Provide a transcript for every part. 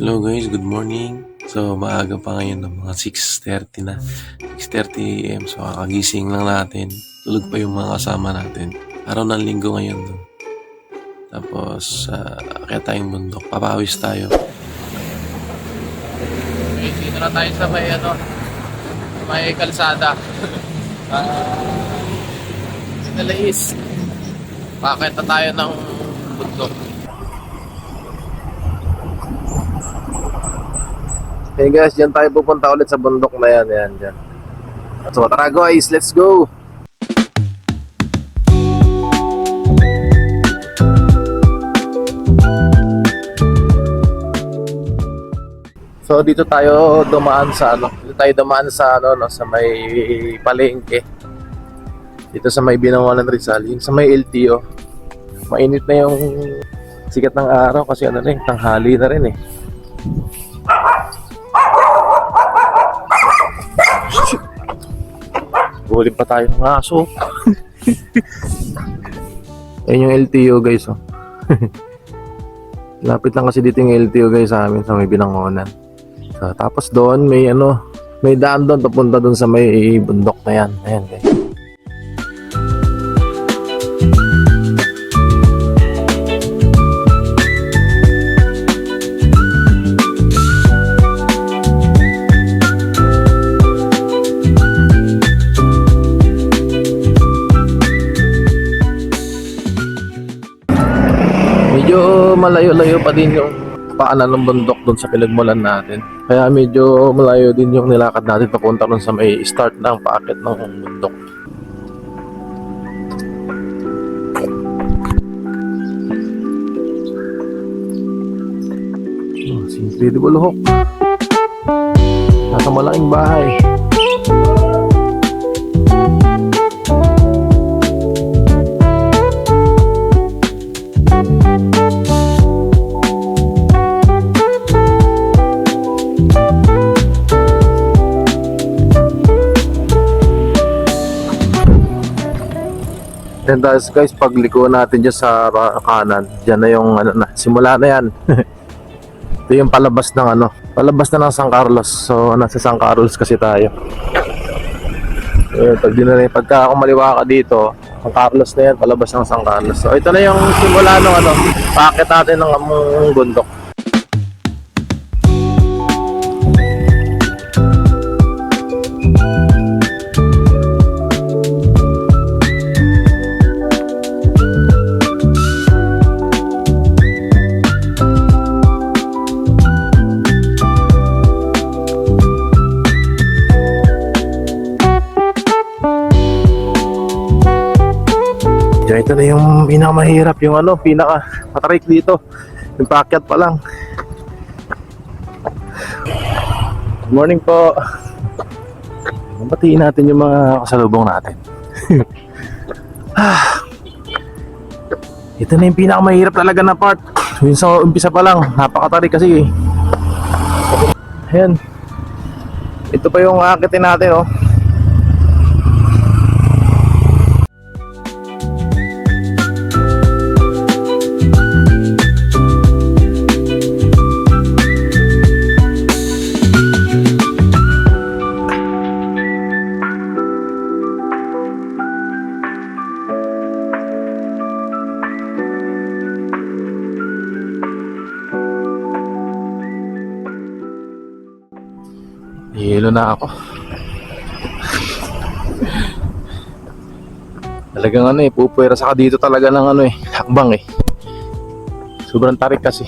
Hello guys, good morning. So maaga pa ngayon ng mga 6:30 na. 6:30 AM. So kakagising lang natin. Tulog pa yung mga kasama natin. Araw ng linggo ngayon. No? Tapos kaya tayong bundok. Papawis tayo. Okay, dito na tayo sa may kalsada. Sinalais. Pakita tayo ng bundok. Hey guys, dyan tayo pupunta ulit sa bundok na yan, dyan. So tara guys, let's go! So dito tayo dumaan sa sa may palengke. Dito sa may Binangonan Rizal, yung sa may LTO. Mainit na yung sikat ng araw kasi tanghali na rin eh. Huli pa tayo ng aso. Ayun yung LTO guys, oh. Lapit lang kasi dito yung LTO guys sa amin sa may Binangonan. So, tapos doon may may daan doon papunta doon sa may bundok na yan. Ayan guys. Medyo malayo-layo pa din yung paanan ng bundok doon sa pinagmulan natin. Kaya medyo malayo din yung nilakad natin papunta doon sa may start ng paakit ng bundok. Si Incredible Hulk. Nasa malaking bahay. Then guys, pagliko natin dyan sa kanan, dyan na yung simula na yan. Ito yung palabas ng palabas na ng San Carlos. So nasa San Carlos kasi tayo. Pagka kumaliwa ka dito, San Carlos na yan, palabas ng San Carlos. So ito na yung simula ng paakit natin ng bundok. Ito na yung pinakamahirap, yung pinaka-matarik dito. Yung paakyat pa lang. Good morning po. Batiin natin yung mga kasalubong natin. Ito na yung pinakamahirap talaga na part. Yung sa umpisa pa lang, napakatarik kasi. Ayan. Ito pa yung aakitin natin, oh. Hilo na ako. Talagang pupuwera sa dito talaga ng hakbang eh. Sobrang tarik kasi.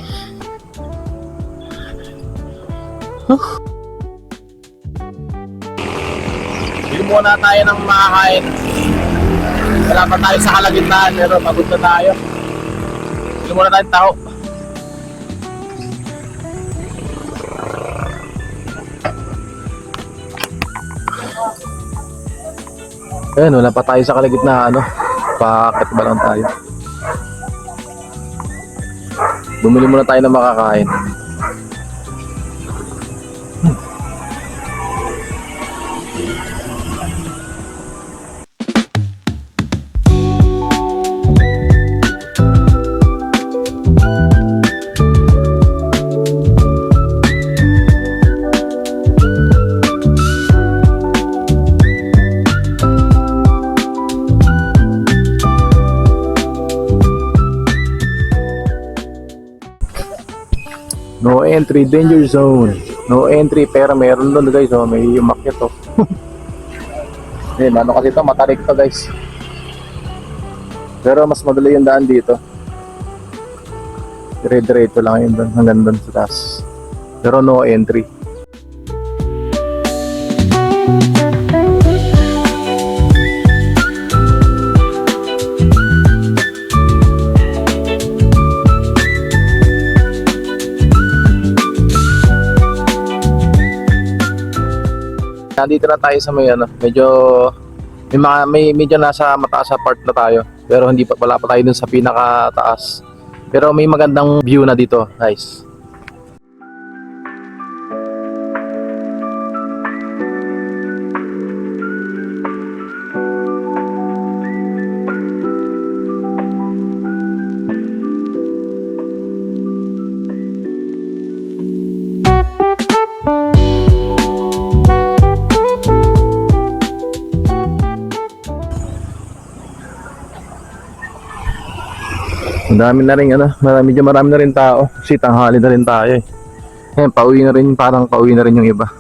Bili muna tayo ng makakain. Wala pa tayo sa kalagitnaan pero pagod na tayo. Bili muna tayo taho. Ayan, wala pa tayo sa kalagitnaan, paakit ba lang tayo. Bumili muna tayo ng makakain. No entry, danger zone. No entry, pero meron doon guys, oh, may umakyat oh. Ayun, ano kasi ito, matarik to guys. Pero mas madali yung daan dito. Dire-diretso lang yun doon, hanggang doon sa taas. Pero no entry. Nandito na tayo sa may ano, medyo may medyo nasa mataas sa part na tayo. Pero hindi pa, wala pa tayo dun sa pinakataas. Pero may magandang view na dito, guys. Marami na rin ano, marami na rin tao kasi tanghali na rin tayo eh. Pauwi na rin, parang pauwi na rin yung iba.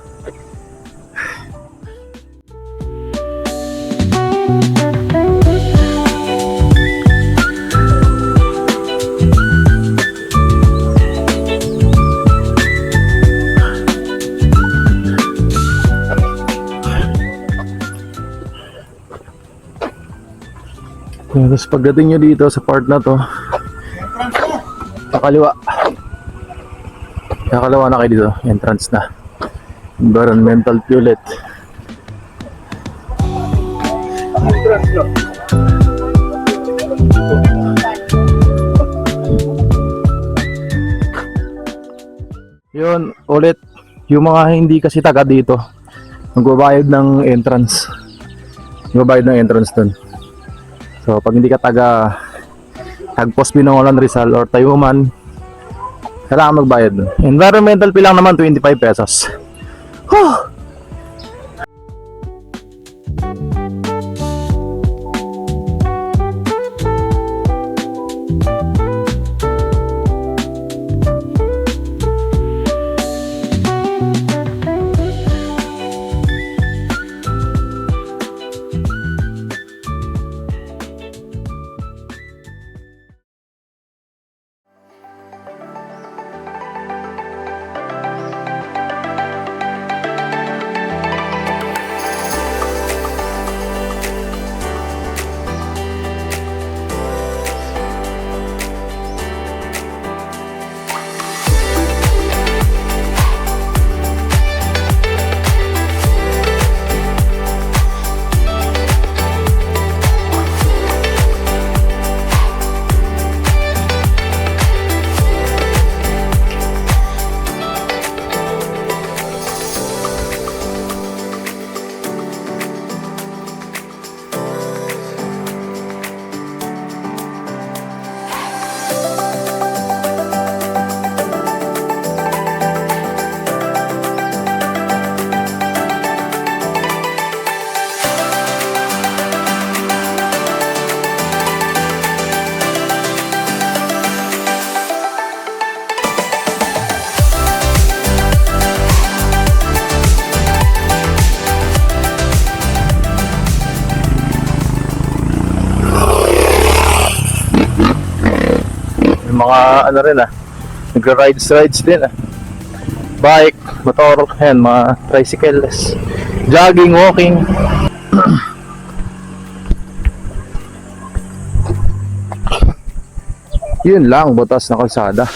Tapos pagdating nyo dito sa part na to, kakaliwa na kayo dito, entrance na environmental toilet. Yun ulit, yung mga hindi kasi taga dito magbabayad ng entrance dun. So pag hindi ka taga Tagpos Binangonan Rizal or Tayuman, kailangan magbayad dun. Environmental fee lang naman 25 pesos. Huh! Mga ano rin nagra-rides din bike, motor, and mga tricycles, jogging, walking. Yun lang, butas na kalsada.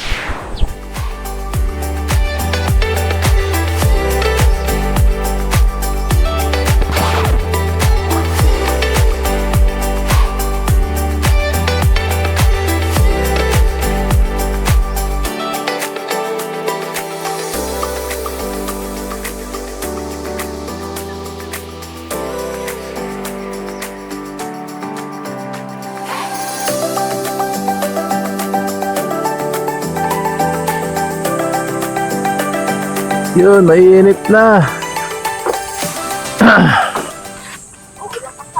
Yun, mainit na.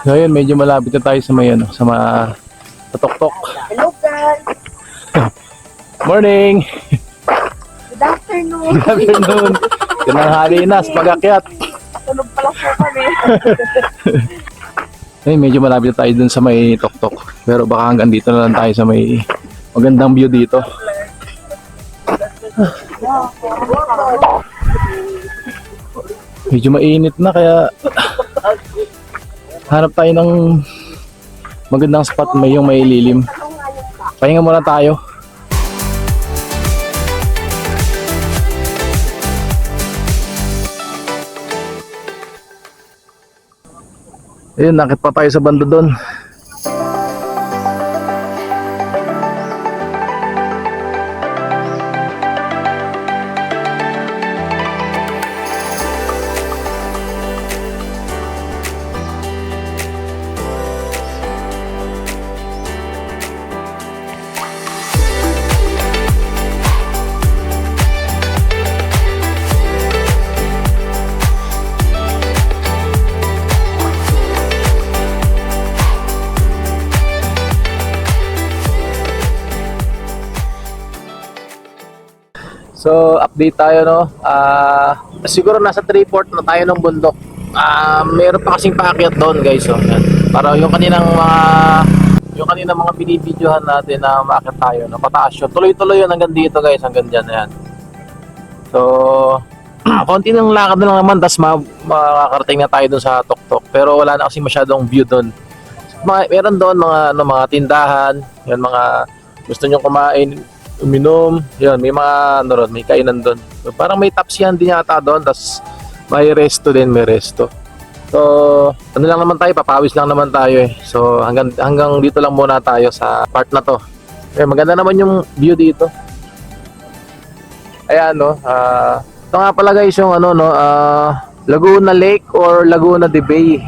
Ngayon, medyo malapit na tayo sa may ano, sa mga tatok-tok. Hello guys! Morning! Good afternoon! afternoon. Good afternoon. Tinanghali na sa pag-akyat. Tulog pala po kami. Medyo malapit tayo dun sa may tuktok. Pero baka hanggang dito na lang tayo sa may magandang view dito. Medyo mainit na kaya hanap tayo ng magandang spot may yung may lilim. Pahinga muna tayo. Ayun, nakit pa tayo sa bando doon. So, update tayo, no? Siguro nasa 3/4 na tayo ng bundok. Meron pa kasing paakyat doon, guys. So, yan. Para yung kaninang mga binibidyohan natin na maakyat tayo, no? Pataas yun. Tuloy-tuloy yun hanggang dito, guys. Hanggang dyan, yan. So, konti ng lakad na lang naman, tas makakarating na tayo doon sa tuktok. Pero wala na kasi masyadong view doon. Meron doon mga tindahan, yan, mga gusto nyo kumain, uminom, yun, may mga may kainan doon. So, parang may tapsihan din yata doon, tas may resto din, may resto. So, ano lang naman tayo, papawis lang naman tayo eh. So, hanggang dito lang muna tayo sa part na to. Maganda naman yung view dito. Ayan, no. Ito nga pala guys yung Laguna Lake or Laguna de Bay.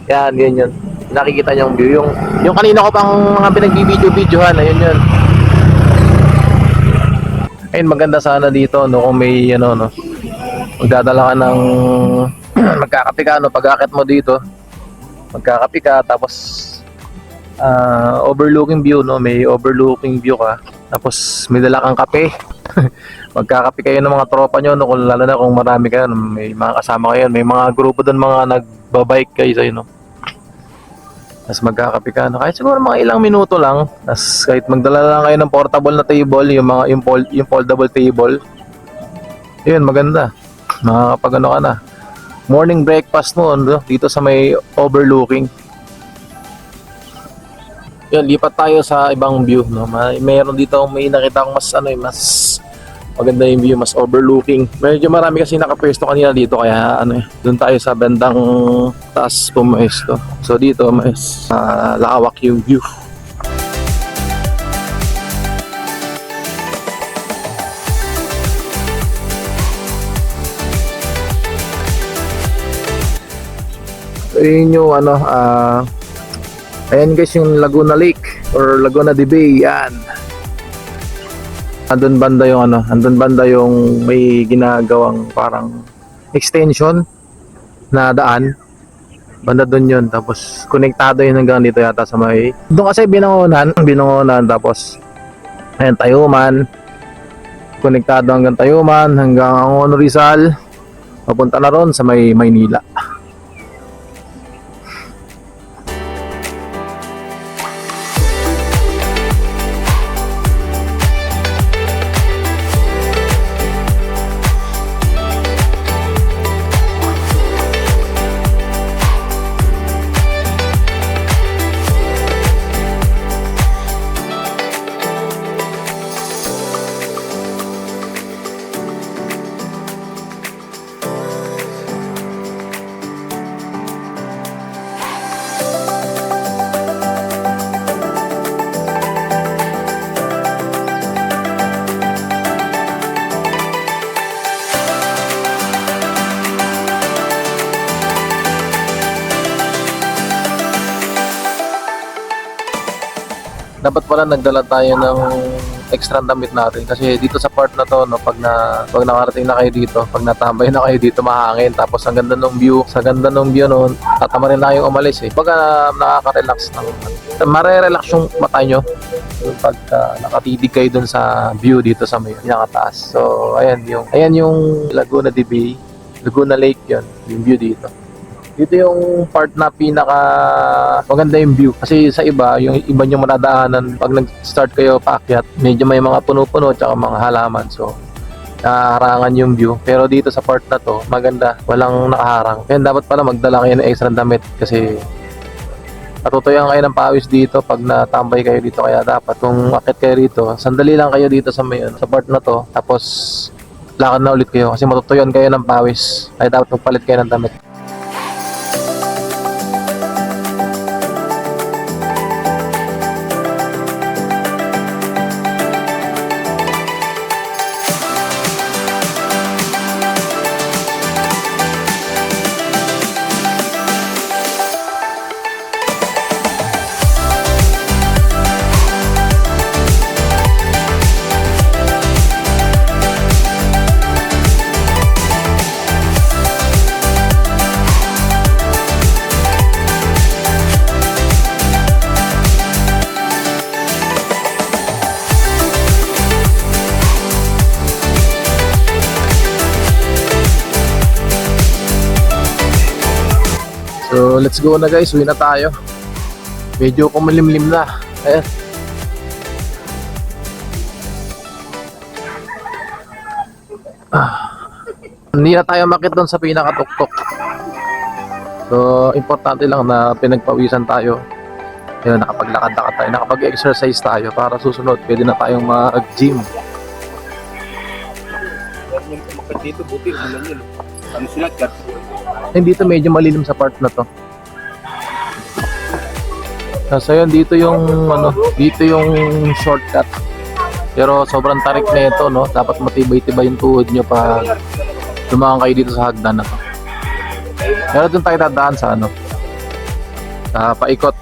Yan, yun. Nakikita niyo yung view. Yung kanina ko pang mga pinagbibidyo-videohan, ayun yun. Ayun, maganda sana dito, no, kung may magdadala ka ng magkakape ka, no, pag-akit mo dito, magkakape ka, tapos overlooking view, no, may overlooking view ka, tapos may dala kang kape. Magkakape kayo ng mga tropa nyo, no, lalo na kung marami kayo, no, may mga kasama kayo, may mga grupo doon, mga nagbabike kayo sa'yo, no. Tapos magkakape ka, no? Kahit siguro mga ilang minuto lang. Tapos kahit magdala lang kayo ng portable na table, yung foldable table. Yun, maganda. Makakapag ka na. Morning breakfast mo, no? Dito sa may overlooking. Yun, lipat tayo sa ibang view, no? Mayroon dito may nakita akong mas maganda yung view, mas overlooking. Medyo marami kasi nakapwesto kanina dito, kaya doon tayo sa bandang taas pumesto. So dito mas lawak yung view. So yun yung ayan guys, yung Laguna Lake or Laguna de Bay, yan. Andun banda yung may ginagawang parang extension na daan. Banda doon yun, tapos konektado yun hanggang dito yata sa may doon kasi binangonan, tapos ayan, Tayuman, konektado hanggang Tayuman, hanggang Angono, Rizal, papunta na ron sa may Maynila. dapat pala nagdala tayo ng extra damit natin kasi dito sa part na to, no, pag nakarating na kayo dito, pag natambay na kayo dito, mahangin, tapos ang ganda ng view, no, tatama rin na kayong umalis eh. Pag nakaka-relax ng mare-relax yung mata nyo pag nakatitig kayo dun sa view dito sa may pinakataas. So ayan yung Laguna de Bay, Laguna Lake, yung view dito. Dito yung part na pinaka maganda yung view. Kasi sa iba, yung iba nyo manadaanan pag nag-start kayo paakyat, medyo may mga puno-puno tsaka mga halaman. So, nakaharangan yung view. Pero dito sa part na to, maganda. Walang nakaharang. Kaya dapat pala magdala kayo ng extra damit kasi matutuyan kayo ng pawis dito pag natambay kayo dito. Kaya dapat kung akit kayo dito, sandali lang kayo dito sa may sa part na to. Tapos, lakad na ulit kayo kasi matutuyan kayo ng pawis. Kaya dapat magpalit kayo ng damit. So, let's go na guys. Uwi na tayo. Medyo kumalimlim na. Ayan. Hindi na tayo makit doon sa pinakatuktok. So, importante lang na pinagpawisan tayo. Ayun, nakapaglakad-lakad tayo. Nakapag-exercise tayo para susunod. Pwede na tayong mag-gym. Dito buti ulan yun. Ano sila? Dito medyo malilim sa part na to. So yun, dito yung shortcut. Pero sobrang tarik na ito, no? Dapat matibay-tibay yung tuhod nyo pag dumaan kayo dito sa hagdan na to. Pero doon tayo dadaan sa sa paikot.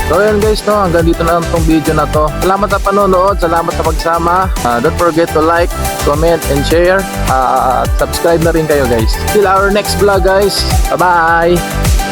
So yun guys, no, hanggang dito na lang tong video na to. Salamat sa panonood, salamat sa pagsama. Don't forget to like, comment, and share. At subscribe na rin kayo guys. Till our next vlog guys. Bye bye!